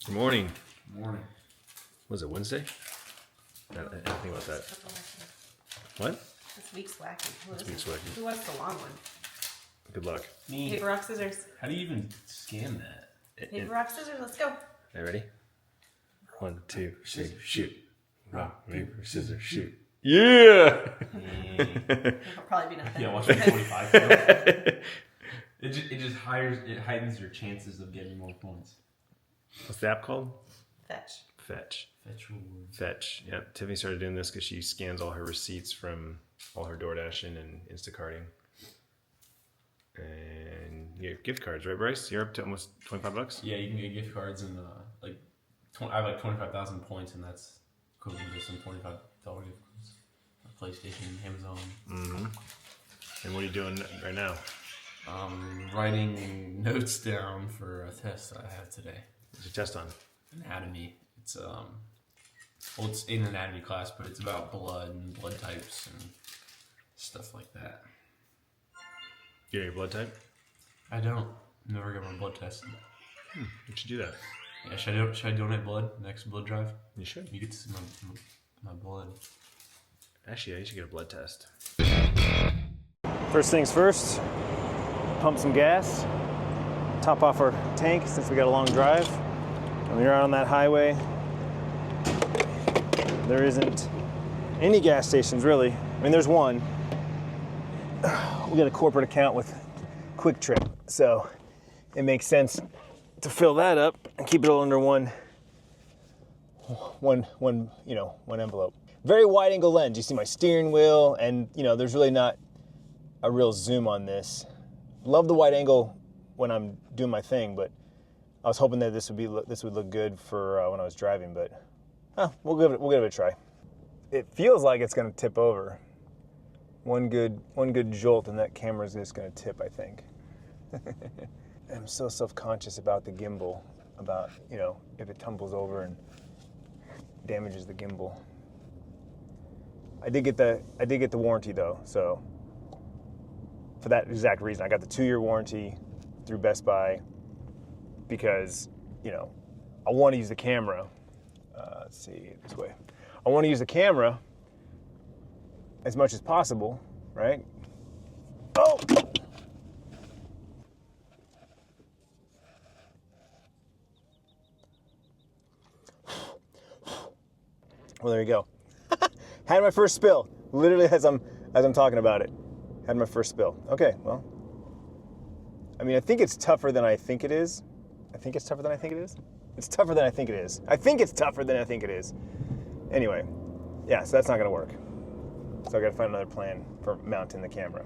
Good morning. Morning. Was it Wednesday? I didn't think about that. What? This week's wacky. This week's wacky. Who wants the long one? Good luck. Me. Paper, rock, scissors. How do you even scan that? Paper, rock, scissors. Let's go. Are you ready? 1, 2, 3, shoot. Rock, paper, scissors, shoot. Yeah! It'll probably be nothing. Yeah, watch me 25. It just heightens your chances of getting more points. What's the app called? Fetch. Fetch. Fetch rewards. Fetch. Yep. Tiffany started doing this because she scans all her receipts from all her DoorDashing and Instacarting. And you get gift cards, right, Bryce? You're up to almost $25? Yeah, you can get gift cards and I have 25,000 points, and that's equivalent to some $25 gift cards. PlayStation, Amazon. Mm-hmm. And what are you doing right now? Writing notes down for a test that I have today. What's your test on? Anatomy. It's it's in an anatomy class, but it's about blood and blood types and stuff like that. You know your blood type? I don't. Never got my blood tested. You should do that. Yeah, should I donate blood next blood drive? You should. You get to see my blood. Actually, yeah, you should get a blood test. First things first, pump some gas, top off our tank since we got a long drive. When you're out on that highway, there isn't any gas stations really. I mean, there's one. We got a corporate account with Quick Trip, so it makes sense to fill that up and keep it all under one envelope. Very wide angle lens. You see my steering wheel, and there's really not a real zoom on this. Love the wide angle when I'm doing my thing, but I was hoping that this would look good for when I was driving, but we'll give it a try. It feels like it's going to tip over. One good jolt and that camera's just going to tip, I think. I'm so self-conscious about the gimbal, about if it tumbles over and damages the gimbal. I did get the warranty though, so for that exact reason, I got the 2-year warranty through Best Buy because I want to use the camera. Let's see this way. I want to use the camera as much as possible, right? Oh! Well, there you go. Had my first spill, literally as I'm talking about it. Had my first spill. Okay, well. I mean, I think it's tougher than I think it is. I think it's tougher than I think it is. It's tougher than I think it is. I think it's tougher than I think it is. Anyway, yeah, so that's not gonna work. So I gotta find another plan for mounting the camera.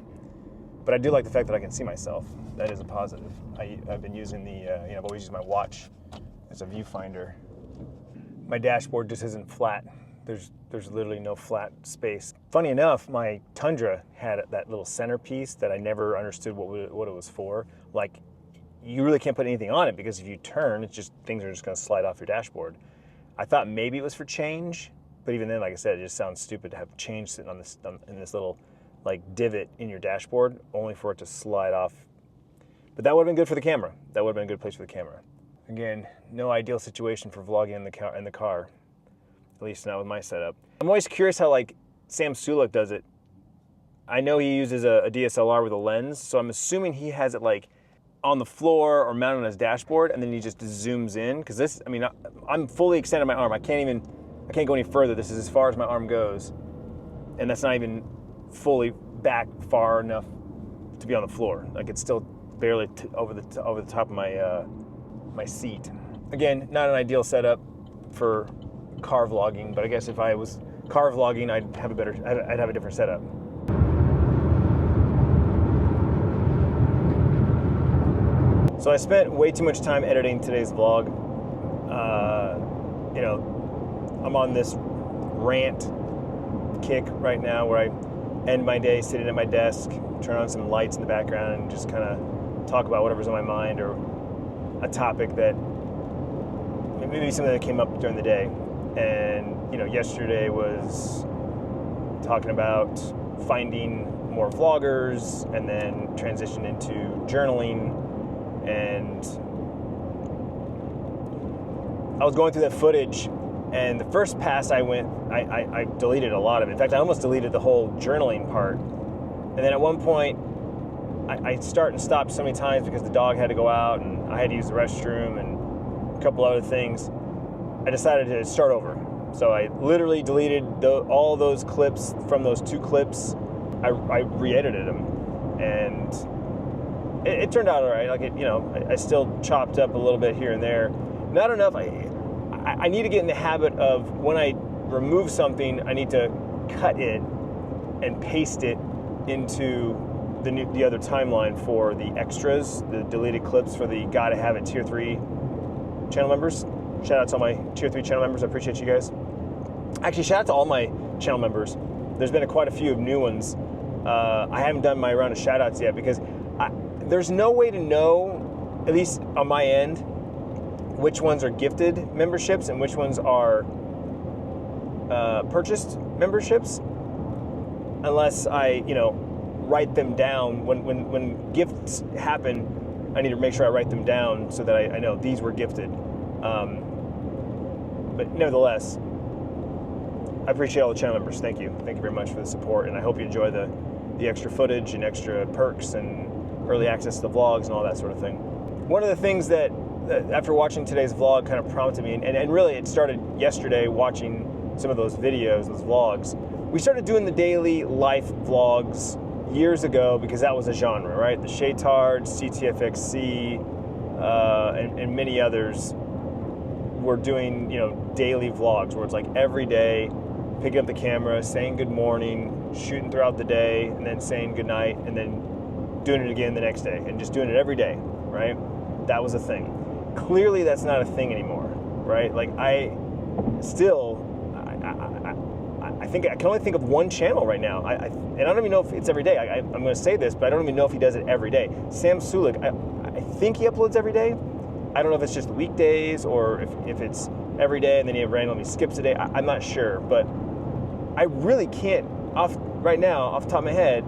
But I do like the fact that I can see myself. That is a positive. I've been using I've always used my watch as a viewfinder. My dashboard just isn't flat. There's literally no flat space. Funny enough, my Tundra had that little centerpiece that I never understood what it was for. Like, you really can't put anything on it because if you turn, things are just gonna slide off your dashboard. I thought maybe it was for change, but even then, like I said, it just sounds stupid to have change sitting in this little divot in your dashboard, only for it to slide off. But that would have been good for the camera. That would have been a good place for the camera. Again, no ideal situation for vlogging in the car. At least not with my setup. I'm always curious how Sam Sulek does it. I know he uses a DSLR with a lens, so I'm assuming he has it on the floor or mounted on his dashboard, and then he just zooms in. Because I'm fully extended my arm. I can't go any further. This is as far as my arm goes, and that's not even fully back far enough to be on the floor. It's still barely over the top of my seat. Again, not an ideal setup for car vlogging, but I guess if I was car vlogging, I'd have a different setup. So I spent way too much time editing today's vlog. I'm on this rant kick right now where I end my day sitting at my desk, turn on some lights in the background, and just kind of talk about whatever's on my mind or a topic that maybe something that came up during the day. And yesterday was talking about finding more vloggers and then transition into journaling and I was going through that footage, and the first pass I went, I deleted a lot of it. In fact, I almost deleted the whole journaling part. And then at one point, I start and stopped so many times because the dog had to go out and I had to use the restroom and a couple other things. I decided to start over. So I literally deleted all those clips from those 2 clips. I re-edited them, and it turned out all right. Like I still chopped up a little bit here and there. Not enough. I need to get in the habit of when I remove something, I need to cut it and paste it into the other timeline for the extras, the deleted clips for the Gotta Have It Tier 3 channel members. Shout out to all my Tier 3 channel members. I appreciate you guys. Actually, shout out to all my channel members. There's been quite a few new ones. I haven't done my round of shout outs yet because there's no way to know, at least on my end, which ones are gifted memberships and which ones are purchased memberships, unless I, write them down. When gifts happen, I need to make sure I write them down so that I know these were gifted. But nevertheless, I appreciate all the channel members. Thank you. Thank you very much for the support, and I hope you enjoy the extra footage and extra perks and early access to the vlogs and all that sort of thing. One of the things that after watching today's vlog kind of prompted me, and really it started yesterday watching some of those videos, those vlogs. We started doing the daily life vlogs years ago because that was a genre, right? The Shaytards, CTFXC, and many others were doing, daily vlogs where it's like every day, picking up the camera, saying good morning, shooting throughout the day, and then saying good night, and then doing it again the next day, and just doing it every day, right? That was a thing. Clearly, that's not a thing anymore, right? Like I think I can only think of one channel right now. And I don't even know if it's every day. I'm going to say this, but I don't even know if he does it every day. Sam Sulik, I think he uploads every day. I don't know if it's just weekdays or if it's every day and then he randomly skips a day. I'm not sure, but I really can't, right now, off the top of my head,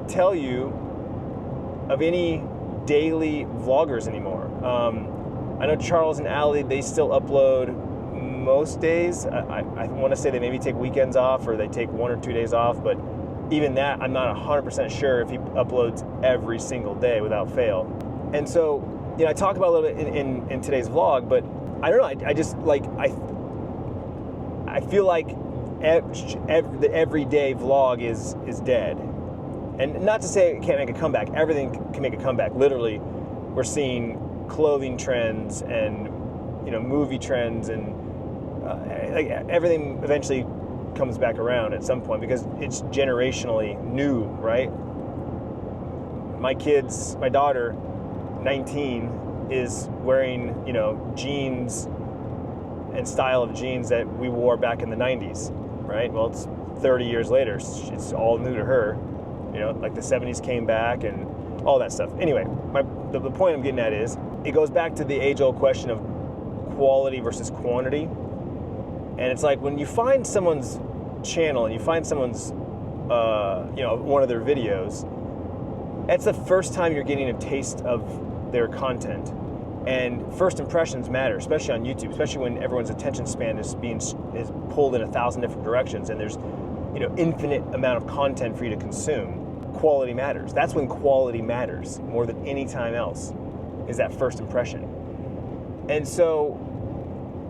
tell you of any daily vloggers anymore. I know Charles and Allie, they still upload most days. I want to say they maybe take weekends off or they take 1 or 2 days off, but even that, I'm not 100% sure if he uploads every single day without fail. And so, I talk about a little bit in today's vlog, but I don't know, I just like, I feel like the everyday vlog is dead. And not to say it can't make a comeback. Everything can make a comeback. Literally, we're seeing clothing trends and movie trends and like everything eventually comes back around at some point because it's generationally new, right? My daughter, 19, is wearing jeans and style of jeans that we wore back in the 90s, right? Well, it's 30 years later. It's all new to her. Like the 70s came back and all that stuff. Anyway, the point I'm getting at is it goes back to the age-old question of quality versus quantity. And it's like when you find someone's channel and you find someone's, one of their videos, that's the first time you're getting a taste of their content. And first impressions matter, especially on YouTube, especially when everyone's attention span is pulled in 1,000 different directions and there's infinite amount of content for you to consume. Quality matters. That's when quality matters more than any time else, is that first impression. And so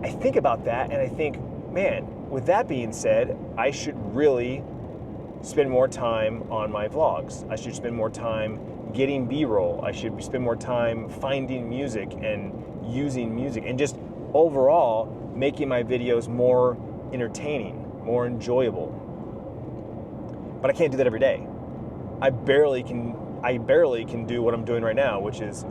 I think about that and I think, man, with that being said, I should really spend more time on my vlogs. I should spend more time getting B-roll. I should spend more time finding music and using music and just overall making my videos more entertaining, more enjoyable. But I can't do that every day. I barely can do what I'm doing right now, which is,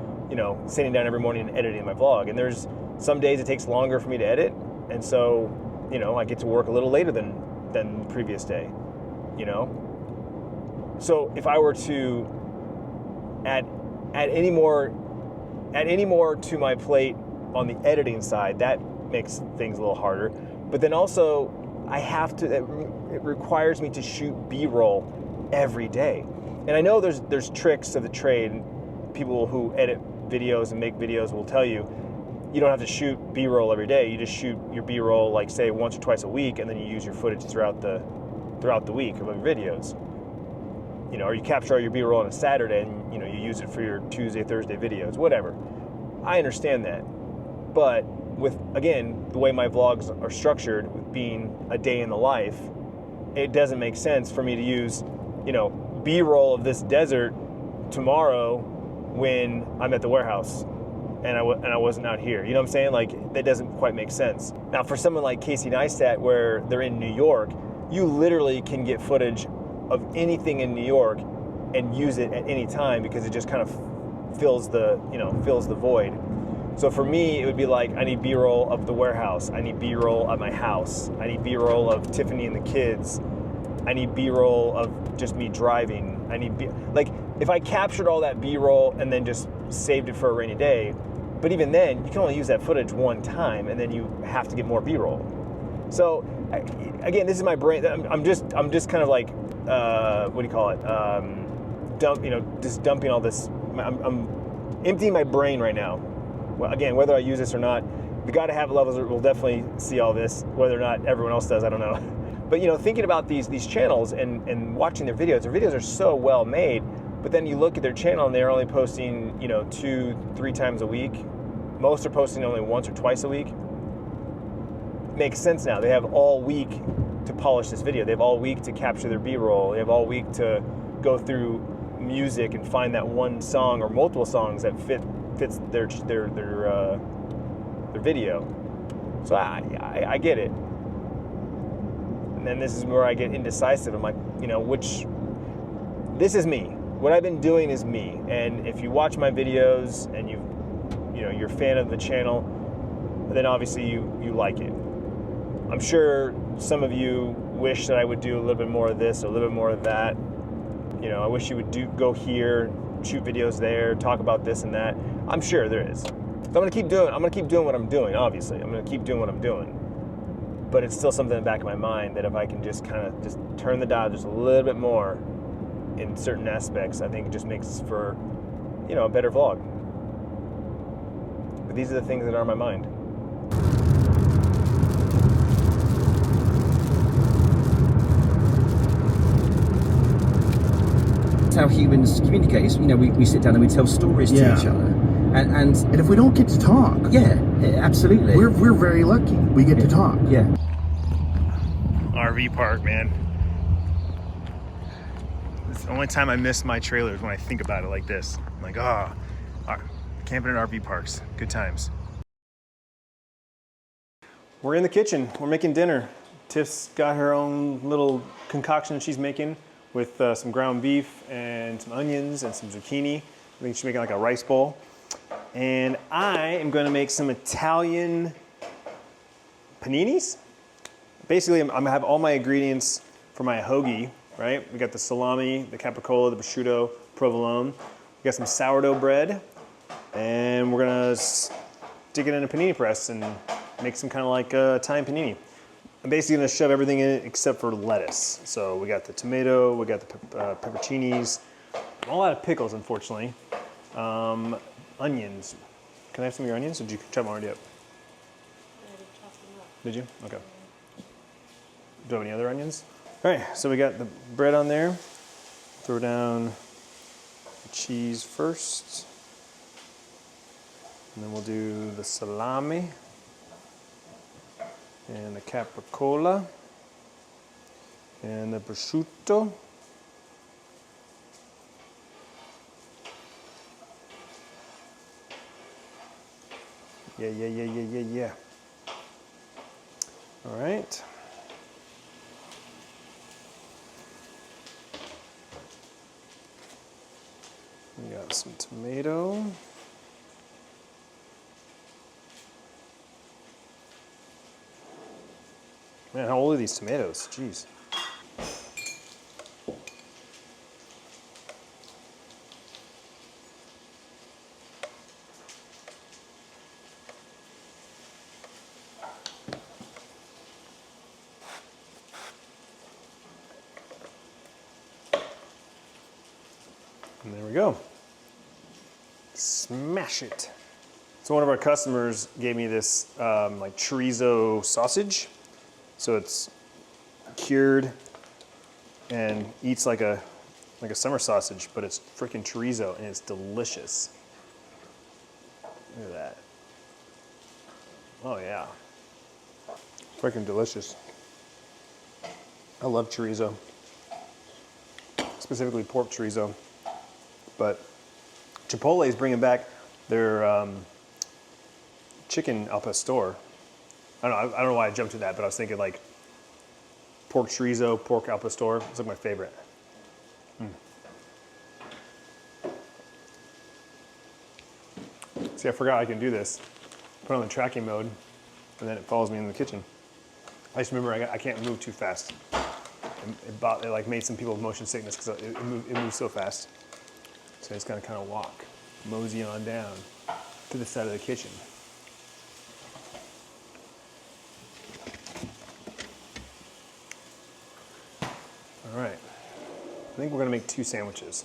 sitting down every morning and editing my vlog. And there's some days it takes longer for me to edit, and so, I get to work a little later than the previous day, So if I were to add any more to my plate on the editing side, that makes things a little harder. But then also, it requires me to shoot B-roll every day. And I know there's tricks of the trade. People who edit videos and make videos will tell you, you don't have to shoot B-roll every day. You just shoot your B-roll, like say once or twice a week, and then you use your footage throughout the week of your videos. You know, or you capture all your B-roll on a Saturday and, you know, you use it for your Tuesday, Thursday videos, whatever. I understand that. But with, again, the way my vlogs are structured, with being a day in the life, it doesn't make sense for me to use, you know, B-roll of this desert tomorrow when I'm at the warehouse and I wasn't out here. You know what I'm saying? Like, that doesn't quite make sense. Now, for someone like Casey Neistat, where they're in New York, you literally can get footage of anything in New York and use it at any time because it just kind of fills the void. So for me, it would be like, I need B-roll of the warehouse. I need B-roll at my house. I need B-roll of Tiffany and the kids. I need B-roll of just me driving. I need like, if I captured all that B-roll and then just saved it for a rainy day, but even then, you can only use that footage one time, and then you have to get more B-roll. So, again, this is my brain. I'm just kind of like, what do you call it? Just dumping all this. I'm emptying my brain right now. Well, again, whether I use this or not, the Gotta Have It levels will definitely see all this. Whether or not everyone else does, I don't know. But, you know, thinking about these channels and watching their videos are so well made. But then you look at their channel and they're only posting, you know, 2-3 times a week. Most are posting only once or twice a week. Makes sense now. They have all week to polish this video. They have all week to capture their B-roll. They have all week to go through music and find that one song or multiple songs that fits their video. So I get it. And then this is where I get indecisive. I'm like, you know, this is me. What I've been doing is me. And if you watch my videos and you're a fan of the channel, then obviously you like it. I'm sure some of you wish that I would do a little bit more of this or a little bit more of that. You know, I wish you would go here, shoot videos there, talk about this and that. I'm sure there is. So I'm gonna keep doing what I'm doing, obviously. I'm gonna keep doing what I'm doing. But it's still something in the back of my mind that if I can just kind of just turn the dial just a little bit more in certain aspects, I think it just makes for, you know, a better vlog. But these are the things that are on my mind. That's how humans communicate. You know, we sit down and we tell stories to each other. And if we don't get to talk, absolutely, we're very lucky. We get to talk. Yeah. RV park, man. It's the only time I miss my trailers when I think about it like this. I'm like, camping at RV parks, good times. We're in the kitchen. We're making dinner. Tiff's got her own little concoction she's making with some ground beef and some onions and some zucchini. I think she's making like a rice bowl. And I am going to make some Italian paninis. Basically, I'm going to have all my ingredients for my hoagie, right? We got the salami, the capricola, the prosciutto, provolone. We got some sourdough bread. And we're going to stick it in a panini press and make some kind of like Italian panini. I'm basically going to shove everything in it except for lettuce. So we got the tomato, we got the pepperoncinis, a lot of pickles, unfortunately. Onions. Can I have some of your onions, or did you chop them already up? I already chopped them up. Did you? Okay. Do you have any other onions? All right, so we got the bread on there. Throw down the cheese first. And then we'll do the salami and the capricola and the prosciutto. Yeah. All right. We got some tomato. Man, how old are these tomatoes? Jeez. And there we go. Smash it. So one of our customers gave me this like chorizo sausage. So it's cured and eats like a summer sausage, but it's freaking chorizo and it's delicious. Look at that. Oh yeah. Freaking delicious. I love chorizo. Specifically pork chorizo. But Chipotle is bringing back their chicken al pastor. I don't know why I jumped to that, but I was thinking like pork chorizo, pork al pastor. It's like my favorite. See, I forgot I can do this. Put on the tracking mode, and then it follows me in the kitchen. I just remember I can't move too fast. It like made some people with motion sickness because it moves so fast. So I just gotta kind of walk, mosey on down to the side of the kitchen. All right, I think we're gonna make 2 sandwiches.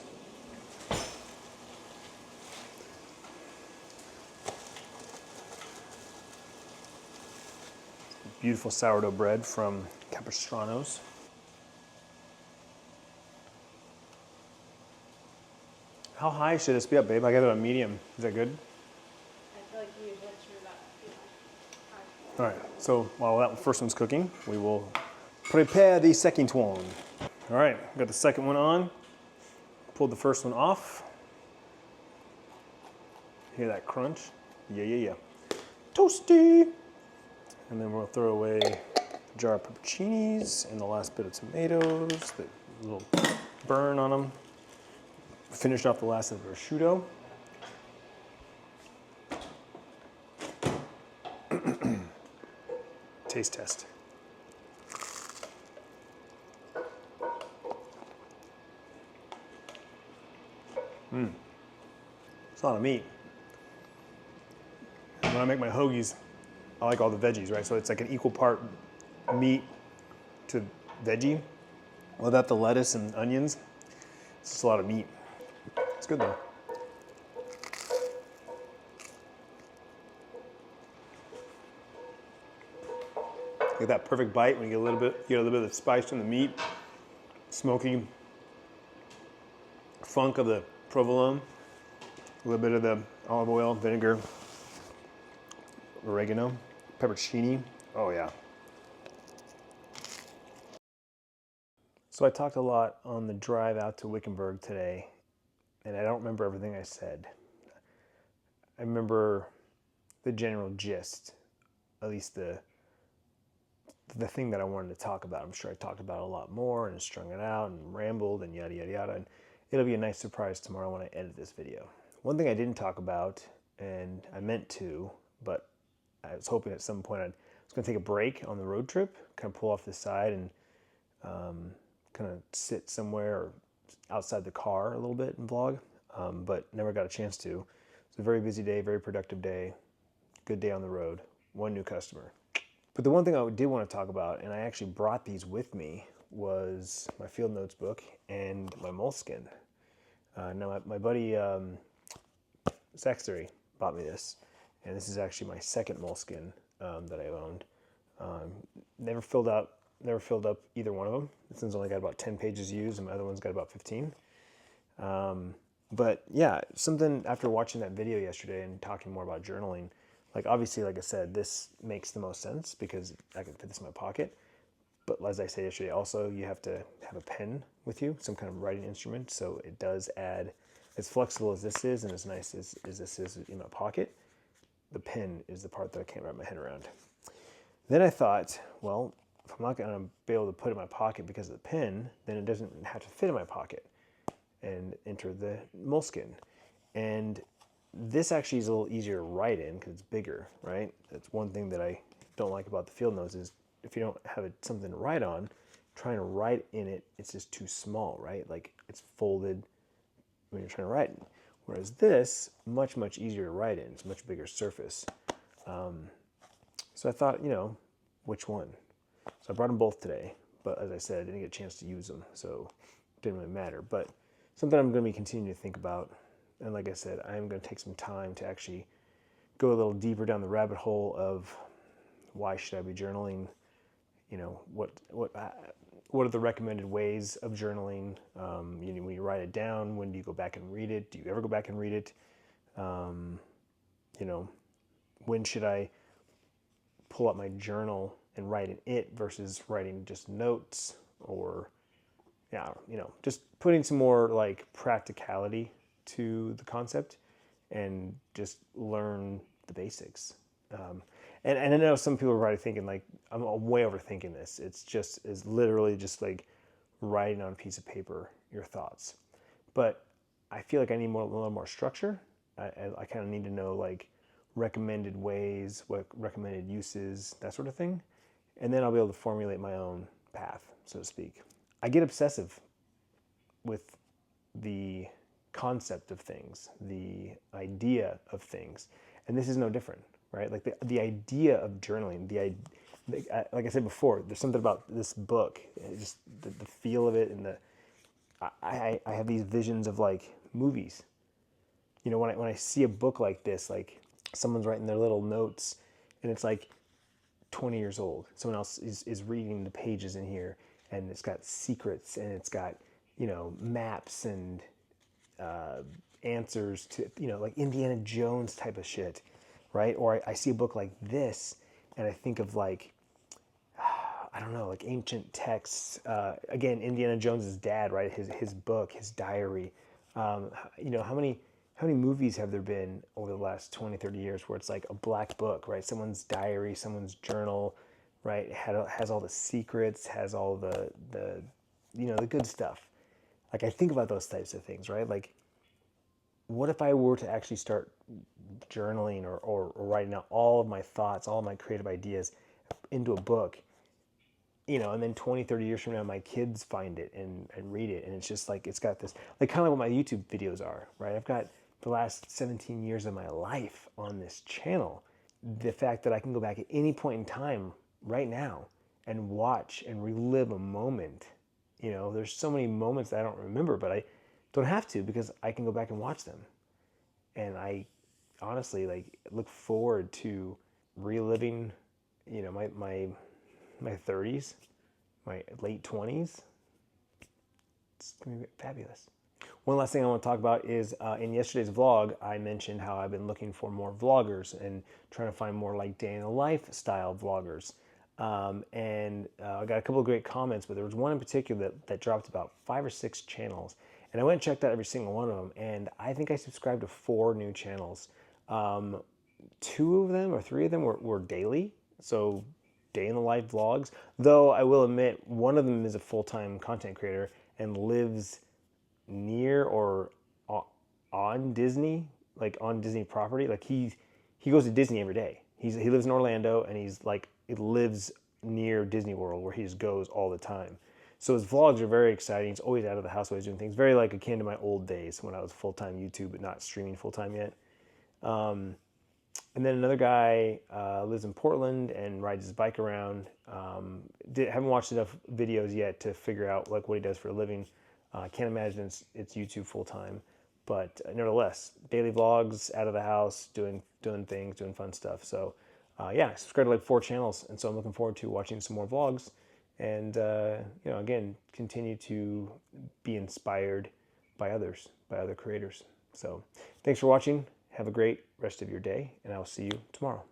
Beautiful sourdough bread from Capistrano's. How high should this be up, babe? I got it on medium. Is that good? I feel like you usually should about, high. All right, so while that first one's cooking, we will prepare the second one. All right, got the second one on. Pulled the first one off. Hear that crunch? Yeah. Toasty! And then we'll throw away a jar of pepperoncinis and the last bit of tomatoes, the little burn on them. Finished off the last of the prosciutto. Taste test. It's a lot of meat. When I make my hoagies, I like all the veggies, right? So it's like an equal part meat to veggie. Without the lettuce and onions, it's just a lot of meat. It's good though. Get that perfect bite when you get a little bit of the spice from the meat, smoky funk of the provolone, a little bit of the olive oil, vinegar, oregano, pepperoncini. Oh yeah. So I talked a lot on the drive out to Wickenburg today, and I don't remember everything I said. I remember the general gist, at least the thing that I wanted to talk about. I'm sure I talked about it a lot more and strung it out and rambled and yada, yada, yada. And it'll be a nice surprise tomorrow when I edit this video. One thing I didn't talk about, and I meant to, but I was hoping at some point I was going to take a break on the road trip, kind of pull off the side and kind of sit somewhere or outside the car a little bit and vlog, but never got a chance to. It's a very busy day, very productive day, good day on the road, one new customer. But the one thing I did want to talk about, and I actually brought these with me, was my field notes book and my moleskin. Now my buddy Saxtery bought me this, and this is actually my second moleskin that I've owned. Never filled up either one of them. This one's only got about 10 pages used, and my other one's got about 15. But yeah, something after watching that video yesterday and talking more about journaling, like obviously, like I said, this makes the most sense because I can fit this in my pocket. But as I said yesterday, also you have to have a pen with you, some kind of writing instrument. So it does add, as flexible as this is and as nice as this is in my pocket, the pen is the part that I can't wrap my head around. Then I thought, well, if I'm not going to be able to put it in my pocket because of the pen, then it doesn't have to fit in my pocket and enter the moleskin. And this actually is a little easier to write in because it's bigger, right? That's one thing that I don't like about the field notes is if you don't have something to write on, trying to write in it, it's just too small, right? Like it's folded when you're trying to write. Whereas this, much, much easier to write in. It's a much bigger surface. So I thought, which one? So I brought them both today, but as I said, I didn't get a chance to use them, so it didn't really matter. But something I'm going to be continuing to think about, and like I said, I'm going to take some time to actually go a little deeper down the rabbit hole of why should I be journaling? You know, what are the recommended ways of journaling? You know, when you write it down, when do you go back and read it? Do you ever go back and read it? You know, when should I pull up my journal and write in it versus writing just notes? Or, yeah, you know, just putting some more like practicality to the concept and just learn the basics. And I know some people are probably thinking like, I'm way overthinking this. It's literally just like writing on a piece of paper your thoughts. But I feel like I need a little more structure. I kind of need to know like recommended ways, what recommended uses, that sort of thing. And then I'll be able to formulate my own path, so to speak. I get obsessive with the concept of things, the idea of things. And this is no different, right? Like the idea of journaling, like I said before, there's something about this book, just the feel of it, and I have these visions of like movies. You know, when I see a book like this, like someone's writing their little notes and it's like 20 years old. Someone else is reading the pages in here, and it's got secrets, and it's got, you know, maps and answers to, you know, like Indiana Jones type of shit, right? Or I see a book like this and I think of like, I don't know, like ancient texts. Again, Indiana Jones's dad, right? His book, his diary. You know, how many movies have there been over the last 20, 30 years where it's like a black book, right? Someone's diary, someone's journal, right? Has all the secrets, has all the you know, the good stuff. Like I think about those types of things, right? Like, what if I were to actually start journaling or writing out all of my thoughts, all of my creative ideas into a book, you know, and then 20, 30 years from now, my kids find it and read it. And it's just like, it's got this, like kind of what my YouTube videos are, right? I've got the last 17 years of my life on this channel. The fact that I can go back at any point in time right now and watch and relive a moment, you know, there's so many moments that I don't remember, but I don't have to because I can go back and watch them. And I honestly like look forward to reliving, you know, my 30s, my late 20s. It's going to be fabulous. One last thing I want to talk about is in yesterday's vlog, I mentioned how I've been looking for more vloggers and trying to find more like day in the life style vloggers. I got a couple of great comments, but there was one in particular that dropped about 5 or 6 channels. And I went and checked out every single one of them. And I think I subscribed to 4 new channels. 2 of them or 3 of them were daily. So day in the life vlogs. Though I will admit, one of them is a full-time content creator and lives near or on Disney, like on Disney property. Like he goes to Disney every day. He lives in Orlando, and he lives near Disney World, where he just goes all the time. So his vlogs are very exciting. He's always out of the house, always doing things. Very like akin to my old days when I was full-time YouTube, but not streaming full-time yet. And then another guy lives in Portland and rides his bike around. Haven't watched enough videos yet to figure out like what he does for a living. I can't imagine it's YouTube full-time, but nevertheless, daily vlogs, out of the house, doing things, doing fun stuff. So yeah, I subscribed to like 4 channels, and so I'm looking forward to watching some more vlogs, and you know, again, continue to be inspired by others, by other creators. So thanks for watching. Have a great rest of your day, and I will see you tomorrow.